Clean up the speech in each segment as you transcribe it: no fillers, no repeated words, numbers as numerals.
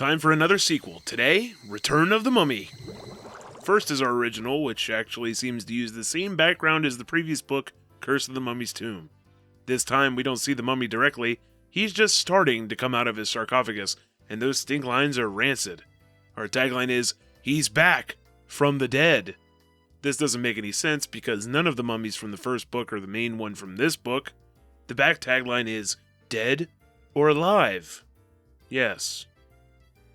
Time for another sequel. Today, Return of the Mummy. First is our original, which actually seems to use the same background as the previous book, Curse of the Mummy's Tomb. This time, we don't see the mummy directly, he's just starting to come out of his sarcophagus, and those stink lines are rancid. Our tagline is, "He's back! From the dead!" This doesn't make any sense because none of the mummies from the first book are the main one from this book. The back tagline is, "Dead or alive?" Yes.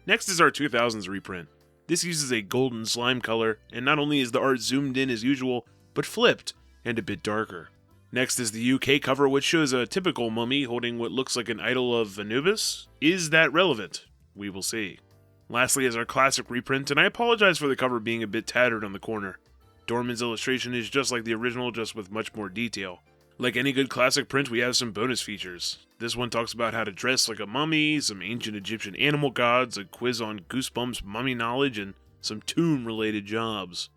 Next is our 2000s reprint. This uses a golden slime color, and not only is the art zoomed in as usual, but flipped and a bit darker. Next is the UK cover, which shows a typical mummy holding what looks like an idol of Anubis. Is that relevant? We will see. Lastly is our classic reprint, and I apologize for the cover being a bit tattered on the corner. Dorman's illustration is just like the original, just with much more detail. Like any good classic print, we have some bonus features. This one talks about how to dress like a mummy, some ancient Egyptian animal gods, a quiz on Goosebumps mummy knowledge, and some tomb-related jobs.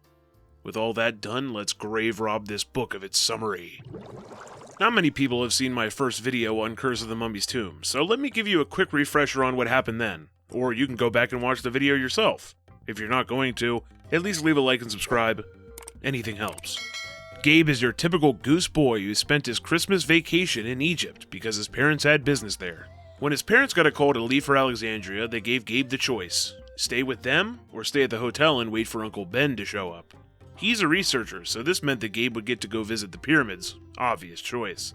With all that done, let's grave rob this book of its summary. Not many people have seen my first video on Curse of the Mummy's Tomb, so let me give you a quick refresher on what happened then. Or you can go back and watch the video yourself. If you're not going to, at least leave a like and subscribe. Anything helps. Gabe is your typical goose boy who spent his Christmas vacation in Egypt because his parents had business there. When his parents got a call to leave for Alexandria, they gave Gabe the choice: stay with them or stay at the hotel and wait for Uncle Ben to show up. He's a researcher, so this meant that Gabe would get to go visit the pyramids. Obvious choice.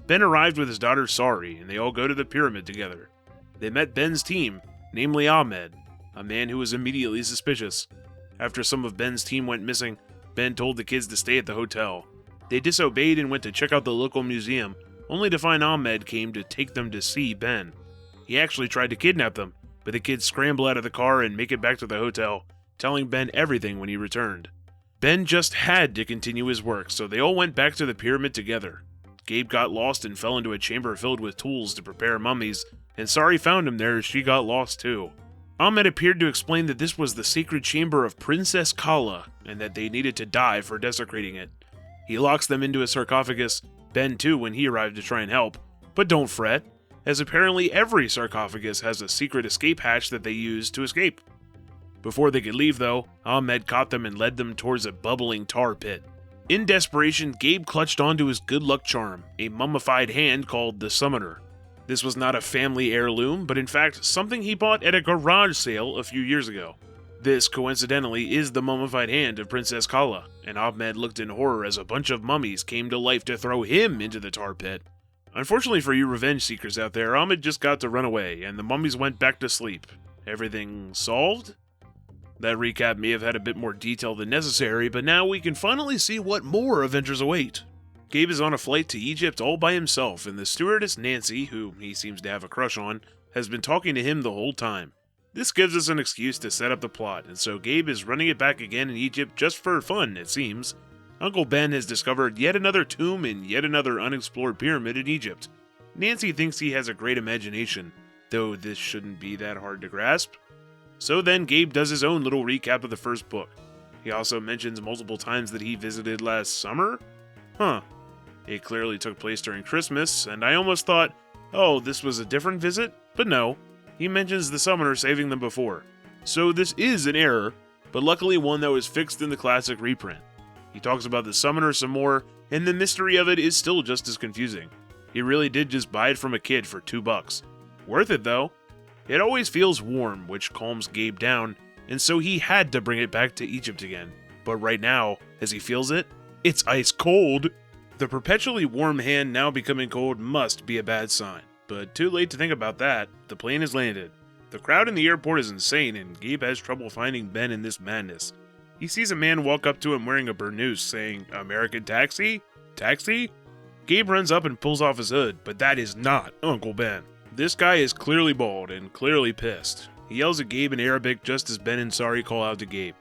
Ben arrived with his daughter Sari, and they all go to the pyramid together. They met Ben's team, namely Ahmed, a man who was immediately suspicious. After some of Ben's team went missing, Ben told the kids to stay at the hotel. They disobeyed and went to check out the local museum, only to find Ahmed came to take them to see Ben. He actually tried to kidnap them, but the kids scramble out of the car and make it back to the hotel, telling Ben everything when he returned. Ben just had to continue his work, so they all went back to the pyramid together. Gabe got lost and fell into a chamber filled with tools to prepare mummies, and Sari found him there as she got lost too. Ahmed appeared to explain that this was the sacred chamber of Princess Kala, and that they needed to die for desecrating it. He locks them into a sarcophagus, Ben too when he arrived to try and help, but don't fret, as apparently every sarcophagus has a secret escape hatch that they use to escape. Before they could leave though, Ahmed caught them and led them towards a bubbling tar pit. In desperation, Gabe clutched onto his good luck charm, a mummified hand called the Summoner. This was not a family heirloom, but in fact something he bought at a garage sale a few years ago. This, coincidentally, is the mummified hand of Princess Kala, and Ahmed looked in horror as a bunch of mummies came to life to throw him into the tar pit. Unfortunately for you revenge seekers out there, Ahmed just got to run away, and the mummies went back to sleep. Everything solved? That recap may have had a bit more detail than necessary, but now we can finally see what more adventures await. Gabe is on a flight to Egypt all by himself, and the stewardess Nancy, who he seems to have a crush on, has been talking to him the whole time. This gives us an excuse to set up the plot, and so Gabe is running it back again in Egypt just for fun, it seems. Uncle Ben has discovered yet another tomb and yet another unexplored pyramid in Egypt. Nancy thinks he has a great imagination, though this shouldn't be that hard to grasp. So then Gabe does his own little recap of the first book. He also mentions multiple times that he visited last summer? Huh. It clearly took place during Christmas, and I almost thought, oh, this was a different visit? But no, he mentions the Summoner saving them before. So this is an error, but luckily one that was fixed in the classic reprint. He talks about the Summoner some more, and the mystery of it is still just as confusing. He really did just buy it from a kid for $2. Worth it though. It always feels warm, which calms Gabe down, and so he had to bring it back to Egypt again. But right now, as he feels it, it's ice cold. The perpetually warm hand now becoming cold must be a bad sign, but too late to think about that. The plane has landed. The crowd in the airport is insane, and Gabe has trouble finding Ben in this madness. He sees a man walk up to him wearing a burnous, saying, "American taxi? Taxi?" Gabe runs up and pulls off his hood, but that is not Uncle Ben. This guy is clearly bald and clearly pissed. He yells at Gabe in Arabic just as Ben and Sari call out to Gabe.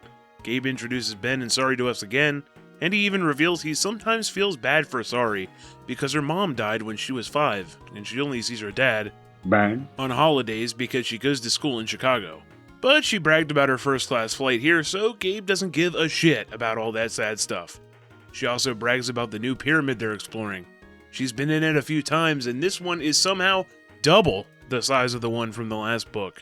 Gabe introduces Ben and Sari to us again, and he even reveals he sometimes feels bad for Sari because her mom died when she was 5, and she only sees her dad on holidays because she goes to school in Chicago. But she bragged about her first-class flight here, so Gabe doesn't give a shit about all that sad stuff. She also brags about the new pyramid they're exploring. She's been in it a few times, and this one is somehow double the size of the one from the last book.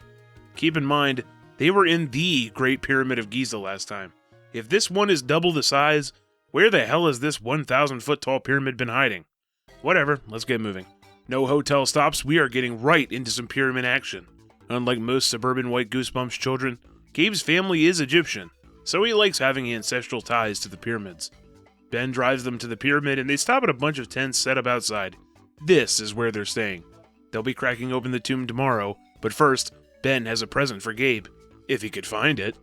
Keep in mind, they were in the Great Pyramid of Giza last time. If this one is double the size, where the hell has this 1,000-foot tall pyramid been hiding? Whatever, let's get moving. No hotel stops, we are getting right into some pyramid action. Unlike most suburban white Goosebumps children, Gabe's family is Egyptian, so he likes having ancestral ties to the pyramids. Ben drives them to the pyramid and they stop at a bunch of tents set up outside. This is where they're staying. They'll be cracking open the tomb tomorrow, but first, Ben has a present for Gabe, if he could find it.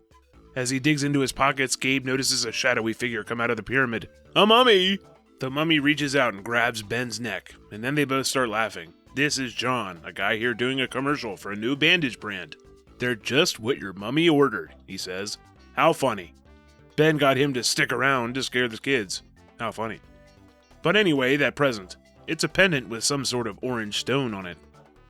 As he digs into his pockets, Gabe notices a shadowy figure come out of the pyramid. A mummy! The mummy reaches out and grabs Ben's neck, and then they both start laughing. This is John, a guy here doing a commercial for a new bandage brand. They're just what your mummy ordered, he says. How funny. Ben got him to stick around to scare the kids. How funny. But anyway, that present. It's a pendant with some sort of orange stone on it.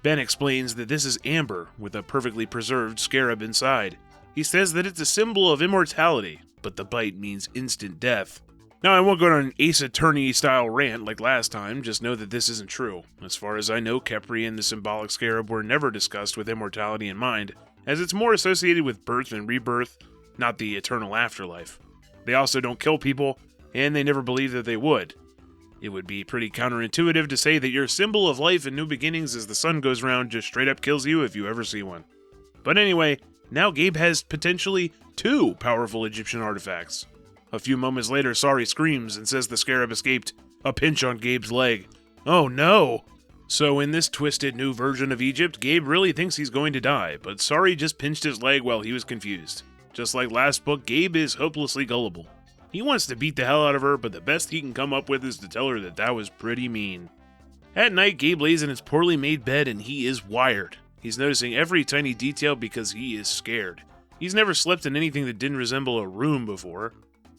Ben explains that this is amber with a perfectly preserved scarab inside. He says that it's a symbol of immortality, but the bite means instant death. Now, I won't go on an Ace Attorney-style rant like last time, just know that this isn't true. As far as I know, Khepri and the symbolic scarab were never discussed with immortality in mind, as it's more associated with birth and rebirth, not the eternal afterlife. They also don't kill people, and they never believe that they would. It would be pretty counterintuitive to say that your symbol of life and new beginnings as the sun goes round just straight up kills you if you ever see one. But anyway, now Gabe has potentially 2 powerful Egyptian artifacts. A few moments later, Sari screams and says the scarab escaped. A pinch on Gabe's leg. Oh no! So in this twisted new version of Egypt, Gabe really thinks he's going to die, but Sari just pinched his leg while he was confused. Just like last book, Gabe is hopelessly gullible. He wants to beat the hell out of her, but the best he can come up with is to tell her that that was pretty mean. At night, Gabe lays in his poorly made bed and he is wired. He's noticing every tiny detail because he is scared. He's never slept in anything that didn't resemble a room before.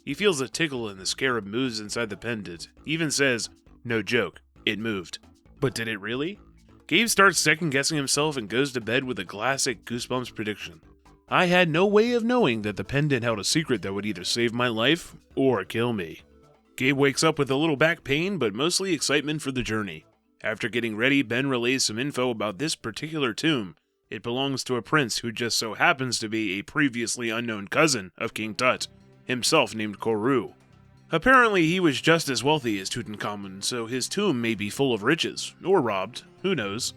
He feels a tickle and the scarab moves inside the pendant. He even says, no joke, it moved. But did it really? Gabe starts second-guessing himself and goes to bed with a classic Goosebumps prediction. I had no way of knowing that the pendant held a secret that would either save my life or kill me. Gabe wakes up with a little back pain, but mostly excitement for the journey. After getting ready, Ben relays some info about this particular tomb. It belongs to a prince who just so happens to be a previously unknown cousin of King Tut, himself named Koru. Apparently he was just as wealthy as Tutankhamun, so his tomb may be full of riches, or robbed, who knows.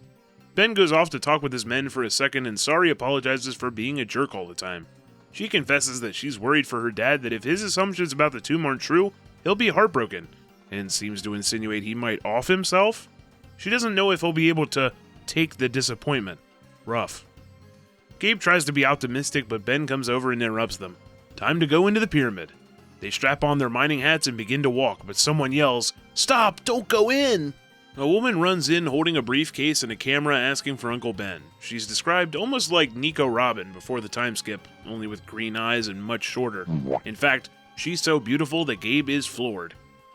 Ben goes off to talk with his men for a second and Sari apologizes for being a jerk all the time. She confesses that she's worried for her dad that if his assumptions about the tomb aren't true, he'll be heartbroken, and seems to insinuate he might off himself. She doesn't know if he'll be able to take the disappointment. Rough. Gabe tries to be optimistic, but Ben comes over and interrupts them. Time to go into the pyramid. They strap on their mining hats and begin to walk, but someone yells, "Stop! Don't go in!" A woman runs in holding a briefcase and a camera asking for Uncle Ben. She's described almost like Nico Robin before the time skip, only with green eyes and much shorter. In fact, she's so beautiful that Gabe is floored.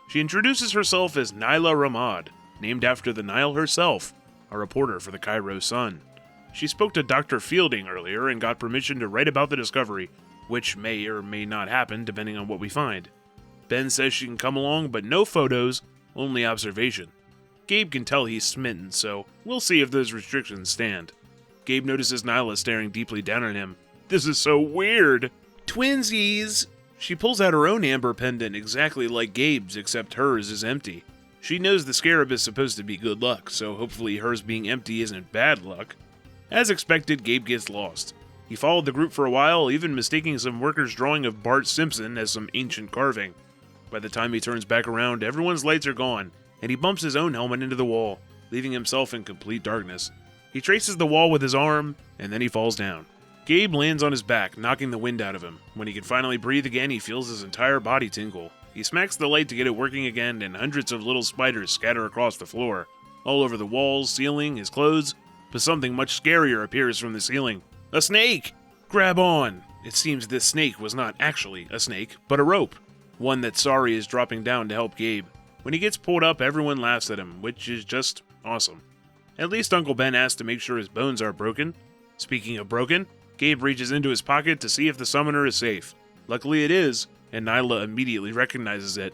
She introduces herself as Naila Ramad, named after the Nile herself, a reporter for the Cairo Sun. She spoke to Dr. Fielding earlier and got permission to write about the discovery, which may or may not happen depending on what we find. Ben says she can come along, but no photos, only observation. Gabe can tell he's smitten, so we'll see if those restrictions stand. Gabe notices Nyla staring deeply down at him. This is so weird! Twinsies! She pulls out her own amber pendant exactly like Gabe's, except hers is empty. She knows the scarab is supposed to be good luck, so hopefully hers being empty isn't bad luck. As expected, Gabe gets lost. He followed the group for a while, even mistaking some workers' drawing of Bart Simpson as some ancient carving. By the time he turns back around, everyone's lights are gone, and he bumps his own helmet into the wall, leaving himself in complete darkness. He traces the wall with his arm, and then he falls down. Gabe lands on his back, knocking the wind out of him. When he can finally breathe again, he feels his entire body tingle. He smacks the light to get it working again, and hundreds of little spiders scatter across the floor, all over the walls, ceiling, his clothes, but something much scarier appears from the ceiling. A snake! Grab on! It seems this snake was not actually a snake, but a rope. One that Sari is dropping down to help Gabe. When he gets pulled up, everyone laughs at him, which is just awesome. At least Uncle Ben asks to make sure his bones aren't broken. Speaking of broken, Gabe reaches into his pocket to see if the summoner is safe. Luckily it is, and Nyla immediately recognizes it.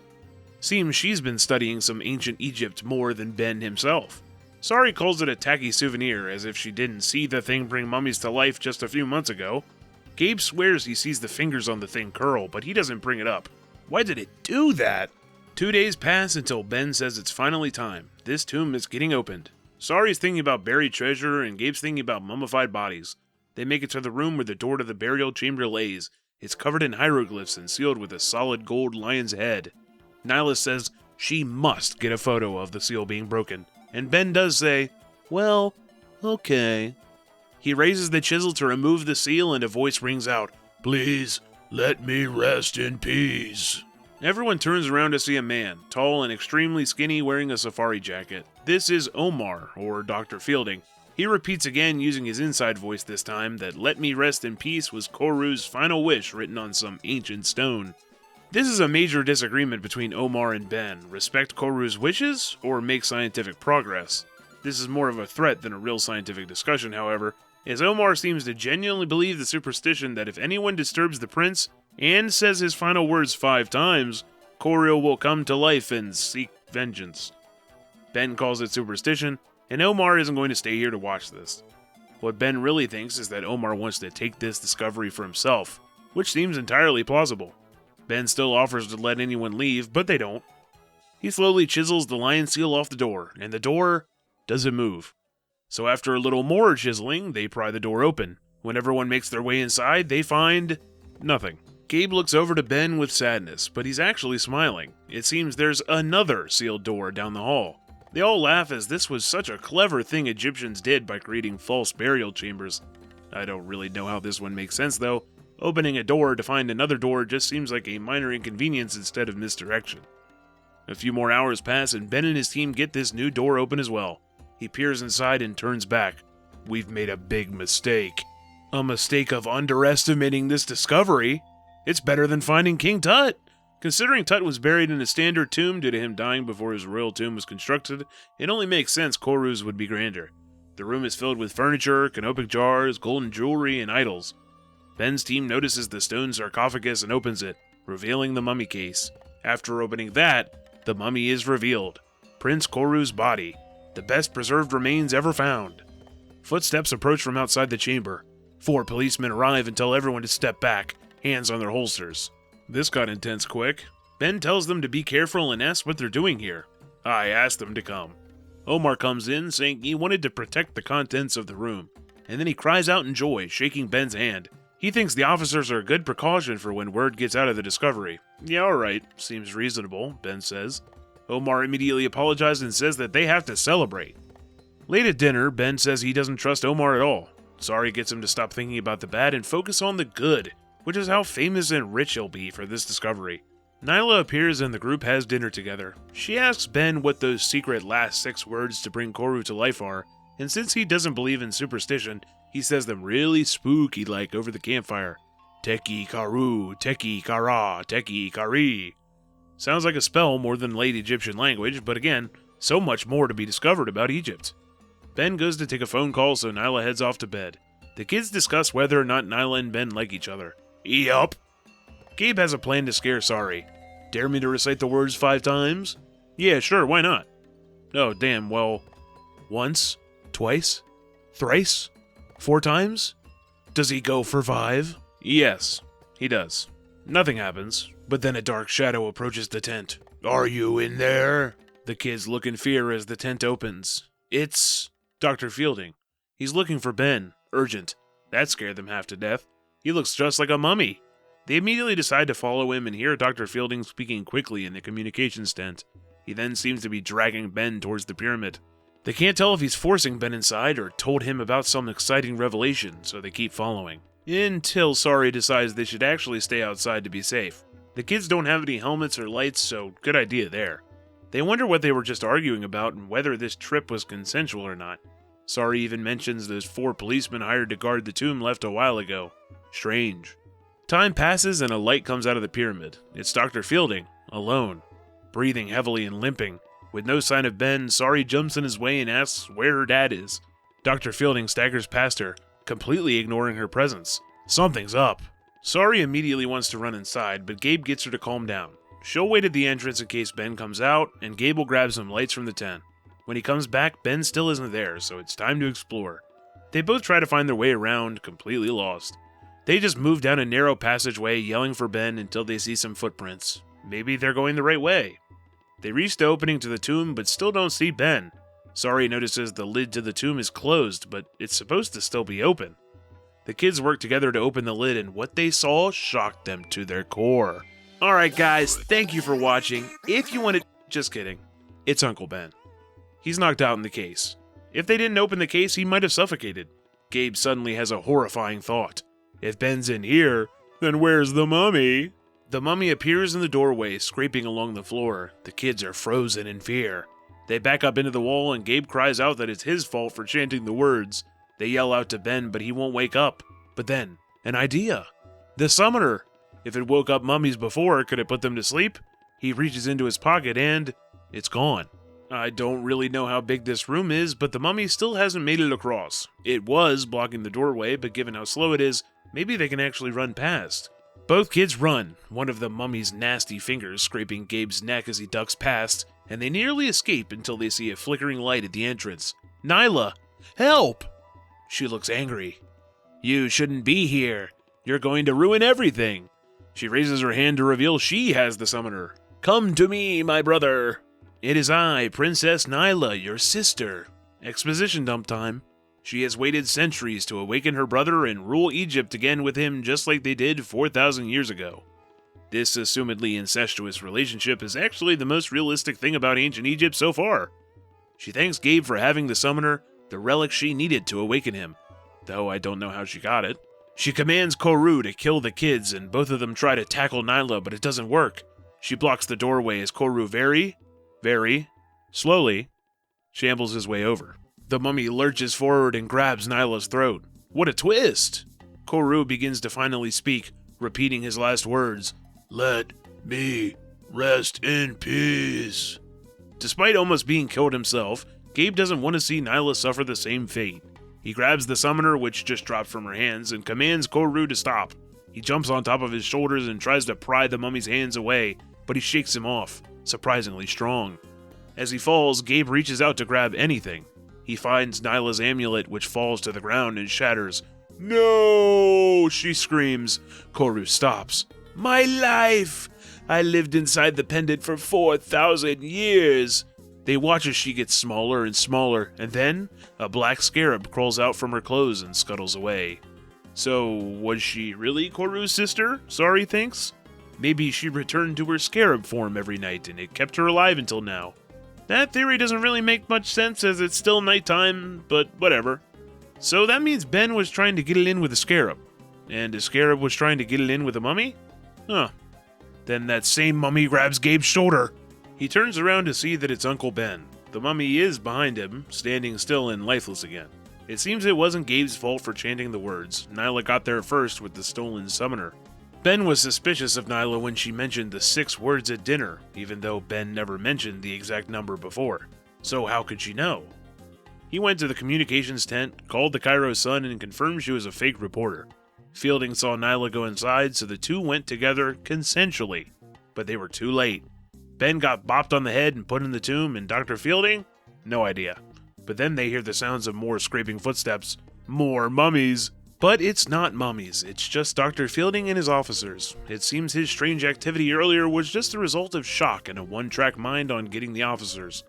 Seems she's been studying some ancient Egypt more than Ben himself. Sari calls it a tacky souvenir, as if she didn't see the thing bring mummies to life just a few months ago. Gabe swears he sees the fingers on the thing curl, but he doesn't bring it up. Why did it do that? 2 days pass until Ben says it's finally time. This tomb is getting opened. Sari's thinking about buried treasure, and Gabe's thinking about mummified bodies. They make it to the room where the door to the burial chamber lays. It's covered in hieroglyphs and sealed with a solid gold lion's head. Nyla says she must get a photo of the seal being broken, and Ben does say, well, okay. He raises the chisel to remove the seal, and a voice rings out, please, let me rest in peace. Everyone turns around to see a man, tall and extremely skinny, wearing a safari jacket. This is Omar, or Dr. Fielding. He repeats again, using his inside voice this time, that let me rest in peace was Koru's final wish written on some ancient stone. This is a major disagreement between Omar and Ben. Respect Koru's wishes, or make scientific progress? This is more of a threat than a real scientific discussion, however, as Omar seems to genuinely believe the superstition that if anyone disturbs the prince and says his final words 5 times, Koru will come to life and seek vengeance. Ben calls it superstition, and Omar isn't going to stay here to watch this. What Ben really thinks is that Omar wants to take this discovery for himself, which seems entirely plausible. Ben still offers to let anyone leave, but they don't. He slowly chisels the lion seal off the door, and the door doesn't move. So after a little more chiseling, they pry the door open. When everyone makes their way inside, they find nothing. Gabe looks over to Ben with sadness, but he's actually smiling. It seems there's another sealed door down the hall. They all laugh as this was such a clever thing Egyptians did by creating false burial chambers. I don't really know how this one makes sense though. Opening a door to find another door just seems like a minor inconvenience instead of misdirection. A few more hours pass and Ben and his team get this new door open as well. He peers inside and turns back. We've made a big mistake. A mistake of underestimating this discovery? It's better than finding King Tut! Considering Tut was buried in a standard tomb due to him dying before his royal tomb was constructed, it only makes sense Koru's would be grander. The room is filled with furniture, canopic jars, golden jewelry, and idols. Ben's team notices the stone sarcophagus and opens it, revealing the mummy case. After opening that, the mummy is revealed. Prince Koru's body, the best preserved remains ever found. Footsteps approach from outside the chamber. 4 policemen arrive and tell everyone to step back, hands on their holsters. This got intense quick. Ben tells them to be careful and asks what they're doing here. I asked them to come. Omar comes in, saying he wanted to protect the contents of the room, and then he cries out in joy, shaking Ben's hand. He thinks the officers are a good precaution for when word gets out of the discovery. Yeah, alright, seems reasonable, Ben says. Omar immediately apologizes and says that they have to celebrate. Late at dinner, Ben says he doesn't trust Omar at all. Sari gets him to stop thinking about the bad and focus on the good, which is how famous and rich he'll be for this discovery. Nyla appears and the group has dinner together. She asks Ben what those secret last 6 words to bring Koru to life are, and since he doesn't believe in superstition, he says them really spooky-like over the campfire. Teki Karu, Teki Kara, Teki Kari. Sounds like a spell more than late Egyptian language, but again, so much more to be discovered about Egypt. Ben goes to take a phone call, so Nyla heads off to bed. The kids discuss whether or not Nyla and Ben like each other. Yup. Gabe has a plan to scare Sari. Dare me to recite the words 5 times? Yeah, sure, why not? Oh, damn, well, once, twice, thrice, 4 times? Does he go for 5? Yes, he does. Nothing happens, but then a dark shadow approaches the tent. Are you in there? The kids look in fear as the tent opens. It's Dr. Fielding. He's looking for Ben. Urgent. That scared them half to death. He looks just like a mummy. They immediately decide to follow him and hear Dr. Fielding speaking quickly in the communications tent. He then seems to be dragging Ben towards the pyramid. They can't tell if he's forcing Ben inside or told him about some exciting revelation, so they keep following. Until Sari decides they should actually stay outside to be safe. The kids don't have any helmets or lights, so good idea there. They wonder what they were just arguing about and whether this trip was consensual or not. Sari even mentions those 4 policemen hired to guard the tomb left a while ago. Strange. Time passes and a light comes out of the pyramid. It's Dr. Fielding, alone, breathing heavily and limping. With no sign of Ben, Sari jumps in his way and asks where her dad is. Dr. Fielding staggers past her, completely ignoring her presence. Something's up. Sari immediately wants to run inside, but Gabe gets her to calm down. She'll wait at the entrance in case Ben comes out, and Gabe will grab some lights from the tent. When he comes back, Ben still isn't there, so it's time to explore. They both try to find their way around, completely lost. They just move down a narrow passageway, yelling for Ben until they see some footprints. Maybe they're going the right way. They reach the opening to the tomb, but still don't see Ben. Sari notices the lid to the tomb is closed, but it's supposed to still be open. The kids work together to open the lid, and what they saw shocked them to their core. Alright guys, thank you for watching. If you want to... Just kidding. It's Uncle Ben. He's knocked out in the case. If they didn't open the case, he might have suffocated. Gabe suddenly has a horrifying thought. If Ben's in here, then where's the mummy? The mummy appears in the doorway, scraping along the floor. The kids are frozen in fear. They back up into the wall, and Gabe cries out that it's his fault for chanting the words. They yell out to Ben, but he won't wake up. But then, an idea. The summoner. If it woke up mummies before, could it put them to sleep? He reaches into his pocket and it's gone. I don't really know how big this room is, but the mummy still hasn't made it across. It was blocking the doorway, but given how slow it is, maybe they can actually run past. Both kids run, one of the mummy's nasty fingers scraping Gabe's neck as he ducks past, and they nearly escape until they see a flickering light at the entrance. Nyla! Help! She looks angry. You shouldn't be here. You're going to ruin everything. She raises her hand to reveal she has the summoner. Come to me, my brother. It is I, Princess Nyla, your sister. Exposition dump time. She has waited centuries to awaken her brother and rule Egypt again with him just like they did 4,000 years ago. This assumedly incestuous relationship is actually the most realistic thing about ancient Egypt so far. She thanks Gabe for having the summoner, the relic she needed to awaken him, though I don't know how she got it. She commands Koru to kill the kids, and both of them try to tackle Nyla, but it doesn't work. She blocks the doorway as Koru very slowly shambles his way over. The mummy lurches forward and grabs Nyla's throat. What a twist! Koru begins to finally speak, repeating his last words. Let me rest in peace. Despite almost being killed himself, Gabe doesn't want to see Nyla suffer the same fate. He grabs the summoner, which just dropped from her hands, and commands Koru to stop. He jumps on top of his shoulders and tries to pry the mummy's hands away, but he shakes him off, surprisingly strong. As he falls, Gabe reaches out to grab anything. He finds Nyla's amulet, which falls to the ground and shatters. No! She screams. Koru stops. My life! I lived inside the pendant for 4,000 years! They watch as she gets smaller and smaller, and then a black scarab crawls out from her clothes and scuttles away. So, was she really Koru's sister? Sari thinks. Maybe she returned to her scarab form every night and it kept her alive until now. That theory doesn't really make much sense as it's still nighttime, but whatever. So that means Ben was trying to get it in with a scarab, and a scarab was trying to get it in with a mummy? Huh. Then that same mummy grabs Gabe's shoulder. He turns around to see that it's Uncle Ben. The mummy is behind him, standing still and lifeless again. It seems it wasn't Gabe's fault for chanting the words. Nyla got there first with the stolen summoner. Ben was suspicious of Nyla when she mentioned the 6 words at dinner, even though Ben never mentioned the exact number before. So how could she know? He went to the communications tent, called the Cairo Sun, and confirmed she was a fake reporter. Fielding saw Nyla go inside, so the two went together consensually. But they were too late. Ben got bopped on the head and put in the tomb, and Dr. Fielding? No idea. But then they hear the sounds of more scraping footsteps. More mummies! But it's not mummies, it's just Dr. Fielding and his officers. It seems his strange activity earlier was just the result of shock and a one-track mind on getting the officers.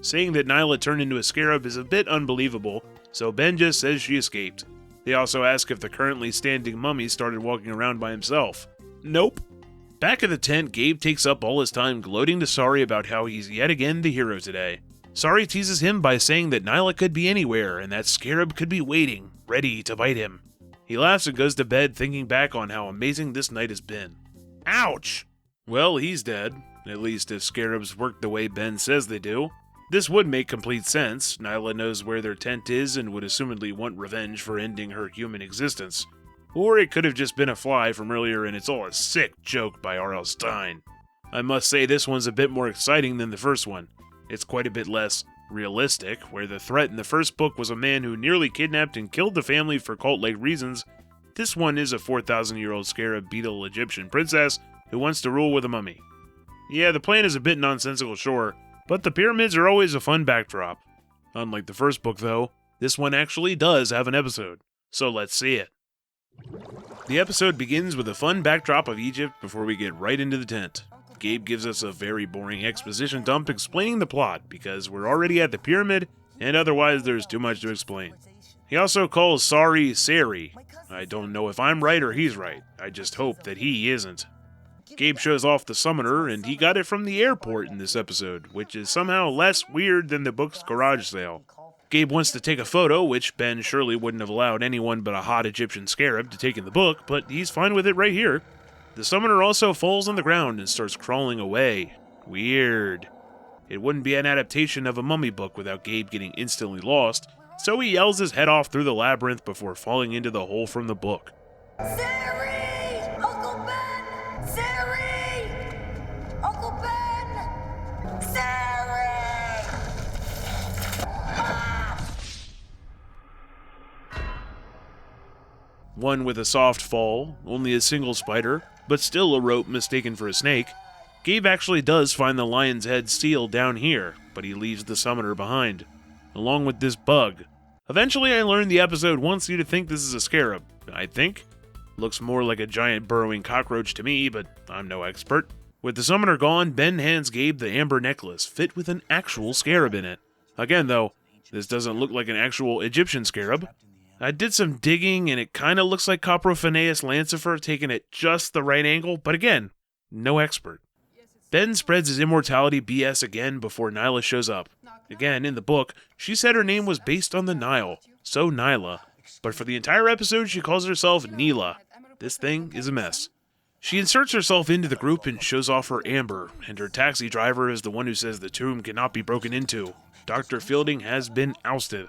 Saying that Nyla turned into a scarab is a bit unbelievable, so Ben just says she escaped. They also ask if the currently standing mummy started walking around by himself. Nope. Back at the tent, Gabe takes up all his time gloating to Sari about how he's yet again the hero today. Sari teases him by saying that Nyla could be anywhere and that Scarab could be waiting, ready to bite him. He laughs and goes to bed thinking back on how amazing this night has been. Ouch! Well, he's dead. At least if scarabs work the way Ben says they do. This would make complete sense. Nyla knows where their tent is and would assumedly want revenge for ending her human existence. Or it could have just been a fly from earlier and it's all a sick joke by R.L. Stine. I must say this one's a bit more exciting than the first one. It's quite a bit less realistic, where the threat in the first book was a man who nearly kidnapped and killed the family for cult-like reasons. This one is a 4,000-year-old scarab beetle Egyptian princess who wants to rule with a mummy. Yeah, the plan is a bit nonsensical, sure, But the pyramids are always a fun backdrop. Unlike the first book, though, this one actually does have an episode, so let's see it. The episode begins with a fun backdrop of Egypt before we get right into the tent. Gabe gives us a very boring exposition dump explaining the plot, because we're already at the pyramid, and otherwise there's too much to explain. He also calls Sari Sari. I don't know if I'm right or he's right, I just hope that he isn't. Gabe shows off the summoner, and he got it from the airport in this episode, which is somehow less weird than the book's garage sale. Gabe wants to take a photo, which Ben surely wouldn't have allowed anyone but a hot Egyptian scarab to take in the book, but he's fine with it right here. The summoner also falls on the ground and starts crawling away. Weird. It wouldn't be an adaptation of a mummy book without Gabe getting instantly lost, so he yells his head off through the labyrinth before falling into the hole from the book. Sari! Uncle Ben! Sari! Uncle Ben! Sari! One with a soft fall, only a single spider, but still a rope mistaken for a snake. Gabe actually does find the lion's head sealed down here, but he leaves the summoner behind, along with this bug. Eventually I learned the episode wants you to think this is a scarab, I think. Looks more like a giant burrowing cockroach to me, but I'm no expert. With the summoner gone, Ben hands Gabe the amber necklace, fit with an actual scarab in it. Again though, this doesn't look like an actual Egyptian scarab. I did some digging and it kinda looks like Coprophaneus lancifer taken at just the right angle, but again, no expert. Ben spreads his immortality BS again before Nyla shows up. Again, in the book, she said her name was based on the Nile, so Nyla. But for the entire episode, she calls herself Neela. This thing is a mess. She inserts herself into the group and shows off her amber, and her taxi driver is the one who says the tomb cannot be broken into. Dr. Fielding has been ousted.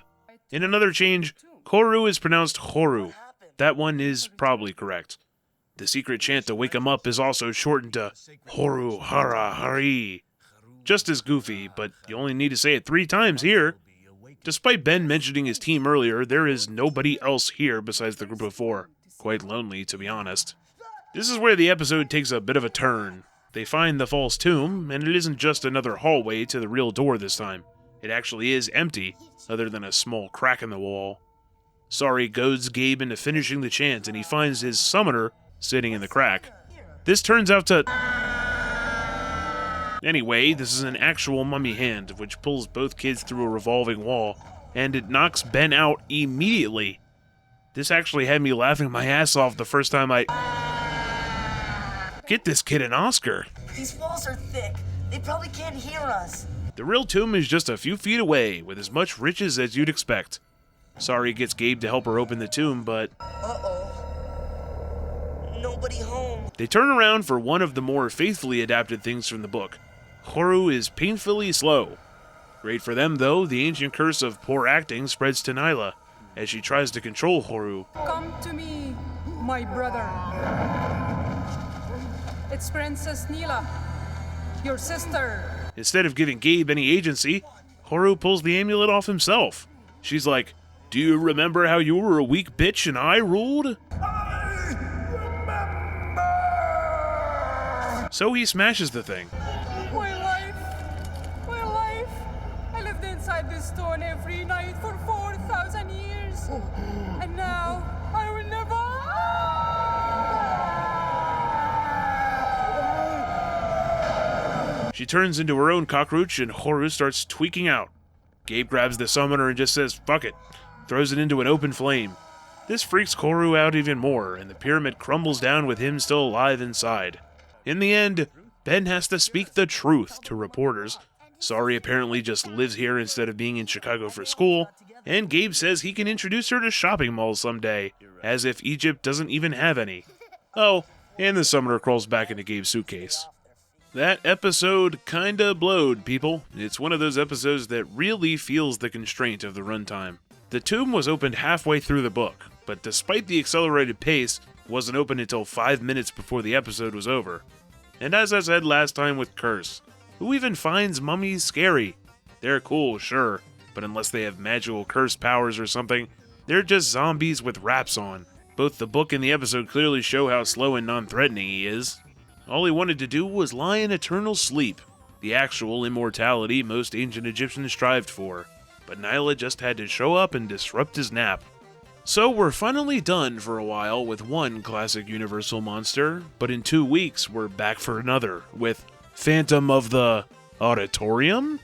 In another change, Koru is pronounced Horu. That one is probably correct. The secret chant to wake him up is also shortened to Horu Hara Hari. Just as goofy, but you only need to say it 3 times here. Despite Ben mentioning his team earlier, there is nobody else here besides the group of 4. Quite lonely, to be honest. This is where the episode takes a bit of a turn. They find the false tomb, and it isn't just another hallway to the real door this time. It actually is empty, other than a small crack in the wall. Sari goads Gabe into finishing the chant, and he finds his summoner sitting in the crack. This turns out to... Anyway, this is an actual mummy hand, which pulls both kids through a revolving wall, and it knocks Ben out immediately. This actually had me laughing my ass off the first time I... Get this kid an Oscar. These walls are thick. They probably can't hear us. The real tomb is just a few feet away, with as much riches as you'd expect. Sari gets Gabe to help her open the tomb, but... Uh-oh. Nobody home. They turn around for one of the more faithfully adapted things from the book. Horu is painfully slow. Great for them, though, the ancient curse of poor acting spreads to Nyla, as she tries to control Horu. Come to me, my brother. It's Princess Neela, your sister. Instead of giving Gabe any agency, Horu pulls the amulet off himself. She's like, "Do you remember how you were a weak bitch and I ruled?" I remember. So he smashes the thing. My life. I lived inside this stone every night for 4,000 years. And now, I will never... She turns into her own cockroach and Horu starts tweaking out. Gabe grabs the summoner and just says, "Fuck it," throws it into an open flame. This freaks Horu out even more, and the pyramid crumbles down with him still alive inside. In the end, Ben has to speak the truth to reporters. Sari apparently just lives here instead of being in Chicago for school, and Gabe says he can introduce her to shopping malls someday, as if Egypt doesn't even have any. Oh, and the summoner crawls back into Gabe's suitcase. That episode kinda blowed, people. It's one of those episodes that really feels the constraint of the runtime. The tomb was opened halfway through the book, but despite the accelerated pace, it wasn't open until 5 minutes before the episode was over. And as I said last time with Curse, who even finds mummies scary? They're cool, sure, but unless they have magical curse powers or something, they're just zombies with wraps on. Both the book and the episode clearly show how slow and non-threatening he is. All he wanted to do was lie in eternal sleep. the actual immortality most ancient Egyptians strived for, but Nyla just had to show up and disrupt his nap. So we're finally done for a while with one classic Universal monster, but in 2 weeks we're back for another, with Phantom of the Auditorium?